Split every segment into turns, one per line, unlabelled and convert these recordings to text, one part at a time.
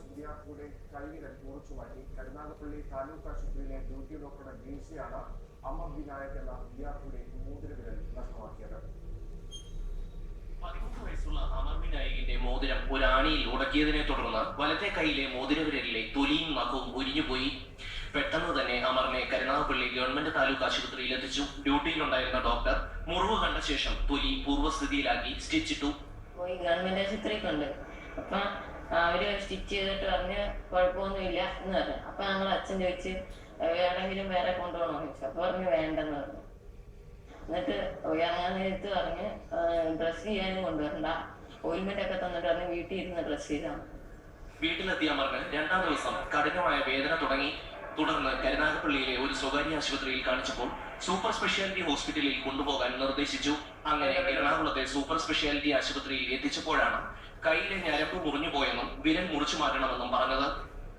വിദ്യാർത്ഥിയുടെ കൈവിരൽ മുറിച്ചു മാറ്റി. കരുനാഗപ്പള്ളി താലൂക്ക് ആശുപത്രിയിലെ ഡ്യൂട്ടി ഡോക്ടറുടെ വീഴ്ചയാണ് അമർ വിനായക് എന്ന വിദ്യാർത്ഥിയുടെ മോതിരവിരൽ നഷ്ടമാക്കിയത്.
13 വയസ്സുള്ള അമർ വിനായകിന്റെ മോതിരം ഒരാണിയിൽ ഉടക്കിയതിനെ തുടർന്ന് വലത്തെ കൈയിലെ മോതിരവിരലിലെ തൊലിയും നഖവും ഉരിഞ്ഞുപോയി. പെട്ടെന്ന് തന്നെ അമറിനെ കരുനാഗപ്പള്ളി ഗവൺമെന്റ് താലൂക്ക് ആശുപത്രിയിൽ എത്തിച്ചു. ഡ്യൂട്ടിയിലുണ്ടായിരുന്ന ഡോക്ടർ മുറിവ് കണ്ട ശേഷം തൊലി പൂർവ്വസ്ഥിതിയിലാക്കി സ്റ്റിച്ചിട്ടു.
ഗവൺമെന്റ് ആശുപത്രി കൊണ്ട് അപ്പൊ അവര് സ്റ്റിച്ച് ചെയ്തിട്ട് പറഞ്ഞ് കുഴപ്പമൊന്നുമില്ല എന്ന് പറഞ്ഞു. അപ്പൊ ഞങ്ങൾ അച്ഛൻ ചോദിച്ച് എവിടെയെങ്കിലും വേറെ കൊണ്ടുപോകണോ ചോദിച്ചു. അപ്പൊ പറഞ്ഞു വേണ്ടെന്ന് പറഞ്ഞു. എന്നിട്ട് ഇറങ്ങാൻ നേരത്ത് പറഞ്ഞ് ഡ്രസ് ചെയ്യാനും കൊണ്ടുവരണ്ട, ഓയിൽമെന്റ് ഒക്കെ തന്നിട്ട് പറഞ്ഞ് വീട്ടിൽ ഇരുന്ന് ഡ്രസ് ചെയ്താണ്.
വീട്ടിലെത്തിയ അമറിന് 2ാം ദിവസം കഠിനമായ വേദന തുടങ്ങി. തുടർന്ന് കരുനാഗപ്പള്ളിയിലെ ഒരു സ്വകാര്യ ആശുപത്രിയിൽ കാണിച്ചപ്പോൾ സൂപ്പർ സ്പെഷ്യാലിറ്റി ഹോസ്പിറ്റലിൽ കൊണ്ടുപോകാൻ നിർദ്ദേശിച്ചു. അങ്ങനെ എറണാകുളത്തെ സൂപ്പർ സ്പെഷ്യാലിറ്റി ആശുപത്രിയിൽ എത്തിച്ചപ്പോഴാണ് കൈയിലെ ഞരമ്പ് മുറിഞ്ഞുപോയെന്നും വിരൽ മുറിച്ചു മാറ്റണമെന്നും പറഞ്ഞത്.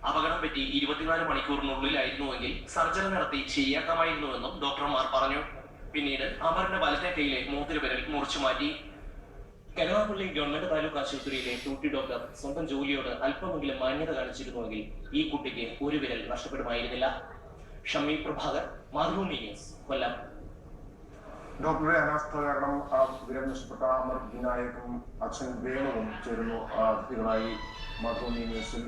അപകടം പറ്റി 24 മണിക്കൂറിനുള്ളിലായിരുന്നുവെങ്കിൽ സർജറി നടത്തി ശരിയാക്കാമായിരുന്നുവെന്നും ഡോക്ടർമാർ പറഞ്ഞു. പിന്നീട് അമറിന്റെ വലത്തെ കൈയിലെ മോതിരവിരൽ മുറിച്ചു മാറ്റി. കരുനാഗപ്പള്ളി ഗവൺമെന്റ് താലൂക്ക് ആശുപത്രിയിലെ ഡ്യൂട്ടി ഡോക്ടർ സ്വന്തം ജോലിയോട് അല്പമെങ്കിലും മാന്യത കാണിച്ചിരുന്നുവെങ്കിൽ ഈ കുട്ടിക്ക് ഒരു വിരൽ നഷ്ടപ്പെടുമായിരുന്നില്ല. ഷമി പ്രഭാകർ, മാതൃഭൂമി ന്യൂസ്, കൊല്ലം.
ഡോക്ടറുടെ അനാസ്ഥ കാരണം വിരൽ നഷ്ടപ്പെട്ട അമർ വിനായകും അച്ഛൻ വേണുവും ചേരുന്നു അതിഥികളായി. മാതൃഭൂമി ന്യൂസിൽ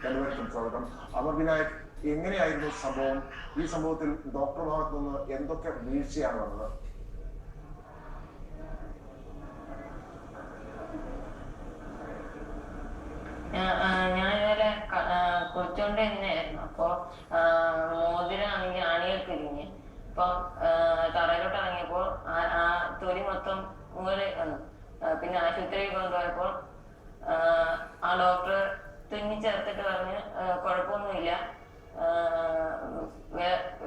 എല്ലാവർക്കും സ്വാഗതം. അമർ വിനായക്, എങ്ങനെയായിരുന്നു സംഭവം? ഈ സംഭവത്തിൽ ഡോക്ടർ ഭാഗത്തു നിന്ന് എന്തൊക്കെ വീഴ്ചയാണ് വന്നത്?
ഞാനിതുപോലെ കുളിച്ചോണ്ട് തന്നെയായിരുന്നു. അപ്പൊ മോതിരം ആണെങ്കിൽ ആണികൾ പിരിഞ്ഞ് ഇപ്പൊ തറയിലോട്ട് ഇറങ്ങിയപ്പോൾ ആ തൊലി മൊത്തം മുകളിൽ വന്നു. പിന്നെ ആശുപത്രിയിൽ കൊണ്ടുപോയപ്പോൾ ആ ഡോക്ടർ തുന്നി ചേർത്തിട്ട് പറഞ്ഞ് കുഴപ്പമൊന്നുമില്ല,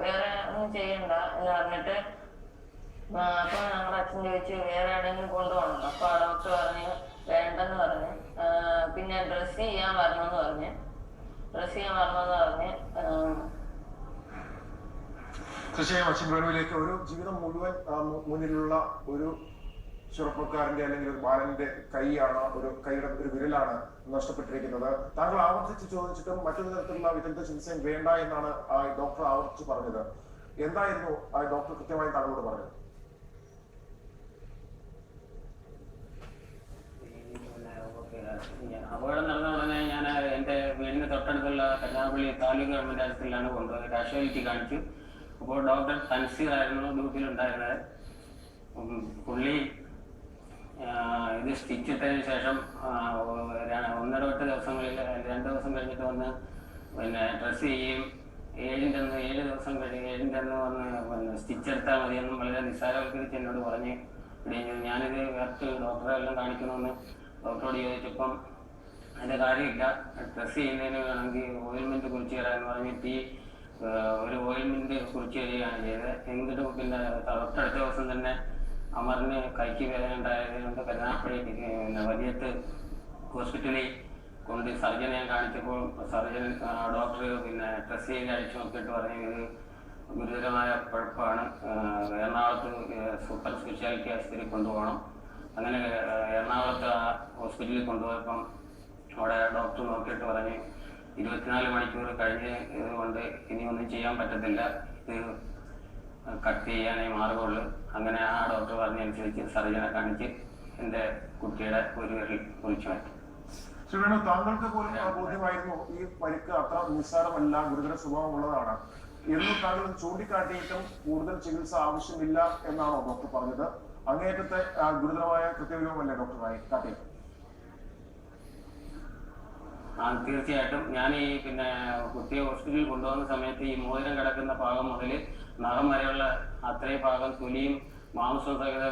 വേറെ ഒന്നും ചെയ്യണ്ട എന്ന് പറഞ്ഞിട്ട്. അപ്പൊ ഞങ്ങളുടെ അച്ഛൻ ചോദിച്ചു വേറെ എവിടെയെങ്കിലും കൊണ്ടുപോകണം. അപ്പൊ ആ ഡോക്ടർ പറഞ്ഞ് വേണ്ടെന്ന് പറഞ്ഞ്. പിന്നെ ഡ്രസ് ചെയ്യാൻ വരണമെന്ന് പറഞ്ഞ്
തീർച്ചയായും അച്ഛൻ വേണുവിലേക്ക് ഒരു ജീവിതം മുഴുവൻ മുന്നിലുള്ള ഒരു ചെറുപ്പക്കാരന്റെ അല്ലെങ്കിൽ ഒരു ബാലന്റെ കൈയാണ്, ഒരു കൈയുടെ ഒരു വിരലാണ് നഷ്ടപ്പെട്ടിരിക്കുന്നത്. താങ്കൾ ആവർത്തിച്ച് ചോദിച്ചിട്ടും മറ്റൊരു തരത്തിലുള്ള വിദഗ്ധ ചികിത്സയും വേണ്ട എന്നാണ് ഡോക്ടർ ആവർത്തിച്ച് പറഞ്ഞത്. എന്തായിരുന്നു ആ ഡോക്ടർ കൃത്യമായി താങ്കളോട് പറഞ്ഞത്?
അപകടം നടന്ന ഉടനെ ഞാൻ എൻ്റെ വീടിന് തൊട്ടടുത്തുള്ള കരുനാഗപ്പള്ളി താലൂക്ക് ഗവൺമെന്റ് ആശുപത്രിയിലാണ് കൊണ്ടുപോയത്. കാഷ്വാലിറ്റി കാണിച്ചു. അപ്പോൾ ഡോക്ടർ തൻസീർ ആയിരുന്നു ഡ്യൂട്ടിയിലുണ്ടായിരുന്നത്. പുള്ളി ഇത് സ്റ്റിച്ച് ഇട്ടതിന് ശേഷം 1.5 ദിവസങ്ങളിൽ 2 ദിവസം കഴിഞ്ഞിട്ട് വന്ന് പിന്നെ ഡ്രസ്സ് ചെയ്യും. 7 ദിവസം കഴിഞ്ഞ് 7ൻ്റെ അന്ന് വന്ന് സ്റ്റിച്ച് എടുത്താൽ മതിയെന്നും വളരെ നിസ്സാരവൽക്കരിച്ച് എന്നോട് പറഞ്ഞ് കഴിഞ്ഞു. ഞാനിത് വേർത്ത് ഡോക്ടറെ എല്ലാം കാണിക്കണമെന്ന് ഡോക്ടറോട് ചോദിച്ചപ്പം അതിൻ്റെ കാര്യമില്ല, ഡ്രസ്സ് ചെയ്യുന്നതിന് വേണമെങ്കിൽ ഓയിൽമെൻറ്റ് കുറിച്ച് തരാമെന്ന് പറഞ്ഞിട്ട് ഒരു ഓയിൽമെൻറ്റ് കുറിച്ച് തരികയാണ് ചെയ്തത്. എന്നിട്ട് പിന്നെ തൊട്ടടുത്ത ദിവസം തന്നെ അമറിന് കൈക്ക് വേദന ഉണ്ടായതുകൊണ്ട് കരുനാഗപ്പള്ളി വലിയത്ത് ഹോസ്പിറ്റലിൽ കൊണ്ട് സർജനെ കാണിച്ചപ്പോൾ ഡോക്ടർ പിന്നെ ഡ്രസ്സ് ചെയ്ത് അഴിച്ചു നോക്കിയിട്ട് പറഞ്ഞു ഇത് ഗുരുതരമായ കുഴപ്പമാണ്, എറണാകുളത്ത് സൂപ്പർ സ്പെഷ്യാലിറ്റി ആശുപത്രിയിൽ കൊണ്ടുപോകണം. അങ്ങനെ എറണാകുളത്ത് ഹോസ്പിറ്റലിൽ കൊണ്ടുപോയപ്പം അവിടെ ഡോക്ടർ നോക്കിയിട്ട് പറഞ്ഞ് 24 മണിക്കൂർ കഴിഞ്ഞ് കൊണ്ട് ഇനിയൊന്നും ചെയ്യാൻ പറ്റത്തില്ല, ഇത് കട്ട് ചെയ്യാനേ മാർഗമുള്ളൂ. അങ്ങനെ ആ ഡോക്ടർ പറഞ്ഞനുസരിച്ച് സർജനെ കാണിച്ച് എൻ്റെ കുട്ടിയുടെ ഒരു വിരൽ മുറിച്ചു മാറ്റി.
ശ്രീ വേണു, താങ്കൾക്ക് പോലും ബോധ്യമായിരുന്നു ഈ പരിക്ക് അത്ര നിസ്സാരമല്ല, ഗുരുതര സ്വഭാവമുള്ളതാണ് എന്ന് താങ്കൾ ചൂണ്ടിക്കാട്ടിയിട്ടും കൂടുതൽ ചികിത്സ ആവശ്യമില്ല എന്നാണോ ഡോക്ടർ പറഞ്ഞത്? അങ്ങേയറ്റത്തെ ഗുരുതരമായ കൃത്യവിവരമല്ലേ ഡോക്ടറായി കാട്ടിയത്?
തീർച്ചയായിട്ടും. ഞാൻ ഈ പിന്നെ കുട്ടിയെ ഹോസ്പിറ്റലിൽ കൊണ്ടുപോകുന്ന സമയത്ത് ഈ മോതിരം കിടക്കുന്ന ഭാഗം മുതൽ നഖം വരെയുള്ള അത്രയും ഭാഗം തൊലിയും മാംസവും സഹിതം